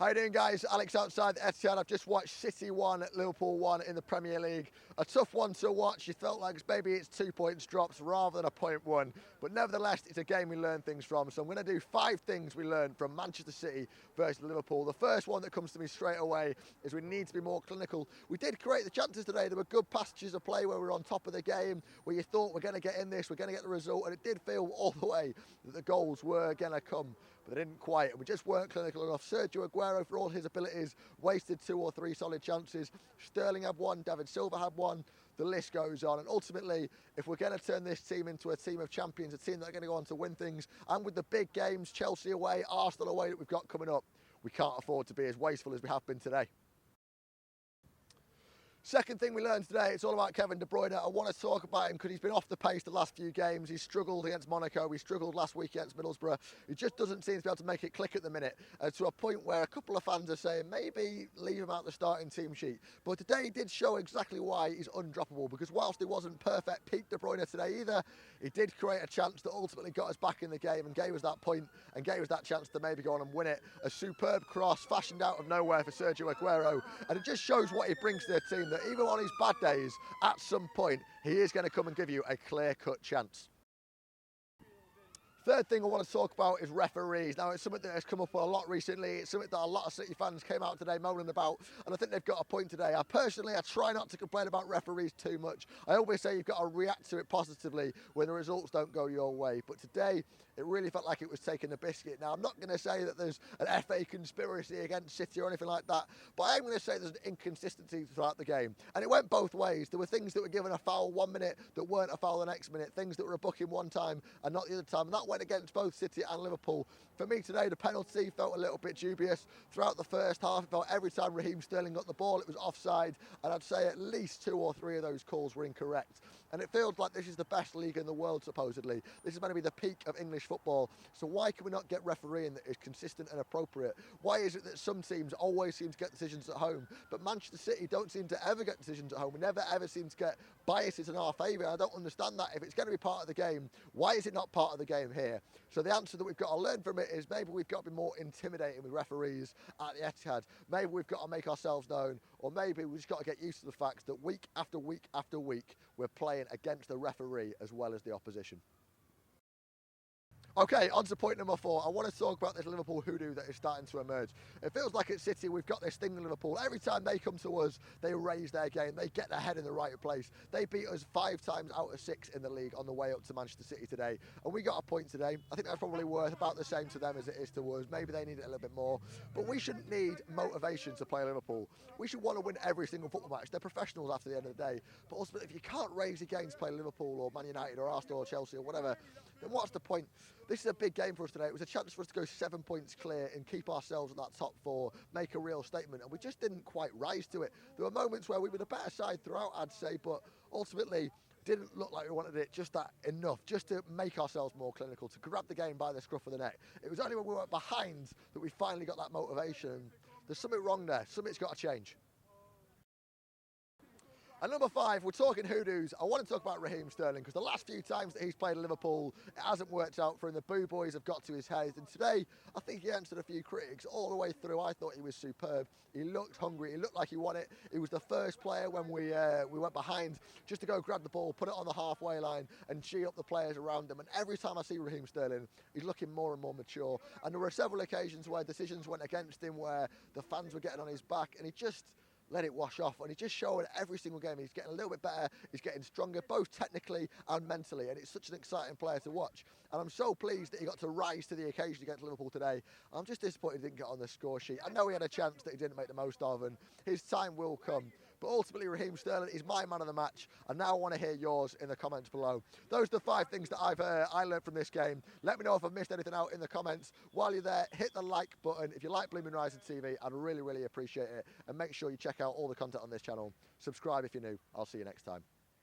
How you doing, guys? Alex outside the Etihad. I've just watched City 1, Liverpool 1 in the Premier League. A tough one to watch. You felt like maybe it's 2 points drops rather than a point won. But nevertheless, it's a game we learn things from. So I'm going to do 5 things we learned from Manchester City versus Liverpool. The first one that comes to me straight away is we need to be more clinical. We did create the chances today. There were good passages of play where we were on top of the game, where you thought we're going to get in this, we're going to get the result. And it did feel all the way that the goals were going to come. But they didn't quite, and we just weren't clinical enough. Sergio Aguero, for all his abilities, wasted 2 or 3 solid chances. Sterling had one, David Silva had one, the list goes on. And ultimately, if we're going to turn this team into a team of champions, a team that are going to go on to win things, and with the big games, Chelsea away, Arsenal away that we've got coming up, we can't afford to be as wasteful as we have been today. Second thing we learned today, it's all about Kevin De Bruyne. I want to talk about him because he's been off the pace the last few games. He's struggled against Monaco. He struggled last week against Middlesbrough. He just doesn't seem to be able to make it click at the minute, to a point where a couple of fans are saying maybe leave him out the starting team sheet. But today he did show exactly why he's undroppable, because whilst he wasn't perfect peak De Bruyne today either, he did create a chance that ultimately got us back in the game and gave us that point and gave us that chance to maybe go on and win it. A superb cross fashioned out of nowhere for Sergio Aguero, and it just shows what he brings to the team, that even on his bad days, at some point, he is going to come and give you a clear-cut chance. Third thing I want to talk about is referees. Now, it's something that has come up a lot recently. It's something that a lot of City fans came out today moaning about, and I think they've got a point today. I try not to complain about referees too much. I always say you've got to react to it positively when the results don't go your way. But today, it really felt like it was taking a biscuit. Now, I'm not going to say that there's an FA conspiracy against City or anything like that, but I am going to say there's an inconsistency throughout the game. And it went both ways. There were things that were given a foul 1 minute that weren't a foul the next minute, things that were a booking one time and not the other time. And that went against both City and Liverpool. For me today, the penalty felt a little bit dubious. Throughout the first half, it felt every time Raheem Sterling got the ball, it was offside. And I'd say at least 2 or 3 of those calls were incorrect. And it feels like this is the best league in the world, supposedly. This is going to be the peak of English football. So why can we not get refereeing that is consistent and appropriate? Why is it that some teams always seem to get decisions at home, but Manchester City don't seem to ever get decisions at home? We never ever seem to get biases in our favour. I don't understand that. If it's going to be part of the game, why is it not part of the game here? So the answer that we've got to learn from it is maybe we've got to be more intimidating with referees at the Etihad. Maybe we've got to make ourselves known, or maybe we've just got to get used to the fact that week after week after week, we're playing against the referee as well as the opposition. Okay, on to point number 4. I want to talk about this Liverpool hoodoo that is starting to emerge. It feels like at City we've got this thing in Liverpool. Every time they come to us, they raise their game. They get their head in the right place. They beat us 5 times out of 6 in the league on the way up to Manchester City today. And we got a point today. I think that's probably worth about the same to them as it is to us. Maybe they need it a little bit more. But we shouldn't need motivation to play Liverpool. We should want to win every single football match. They're professionals after the end of the day. But ultimately, if you can't raise your game to play Liverpool or Man United or Arsenal or Chelsea or whatever, then what's the point? This is a big game for us today. It was a chance for us to go 7 points clear and keep ourselves at that top 4, make a real statement, and we just didn't quite rise to it. There were moments where we were the better side throughout, I'd say, but ultimately didn't look like we wanted it just that enough, just to make ourselves more clinical, to grab the game by the scruff of the neck. It was only when we were behind that we finally got that motivation. There's something wrong there. Something's got to change. And number 5, we're talking hoodoos. I want to talk about Raheem Sterling, because the last few times that he's played Liverpool, it hasn't worked out for him. The boo boys have got to his head. And today, I think he answered a few critics all the way through. I thought he was superb. He looked hungry. He looked like he wanted it. He was the first player when we went behind just to go grab the ball, put it on the halfway line and gee up the players around him. And every time I see Raheem Sterling, he's looking more and more mature. And there were several occasions where decisions went against him, where the fans were getting on his back, and he just let it wash off, and he's just showing every single game he's getting a little bit better, he's getting stronger, both technically and mentally, and it's such an exciting player to watch. And I'm so pleased that he got to rise to the occasion against Liverpool today. I'm just disappointed he didn't get on the score sheet. I know he had a chance that he didn't make the most of, and his time will come. But ultimately, Raheem Sterling is my man of the match, and now I want to hear yours in the comments below. Those are the 5 things that I learned from this game. Let me know if I've missed anything out in the comments. While you're there, hit the like button. If you like BlueMoonRisingTV, I'd really, really appreciate it. And make sure you check out all the content on this channel. Subscribe if you're new. I'll see you next time.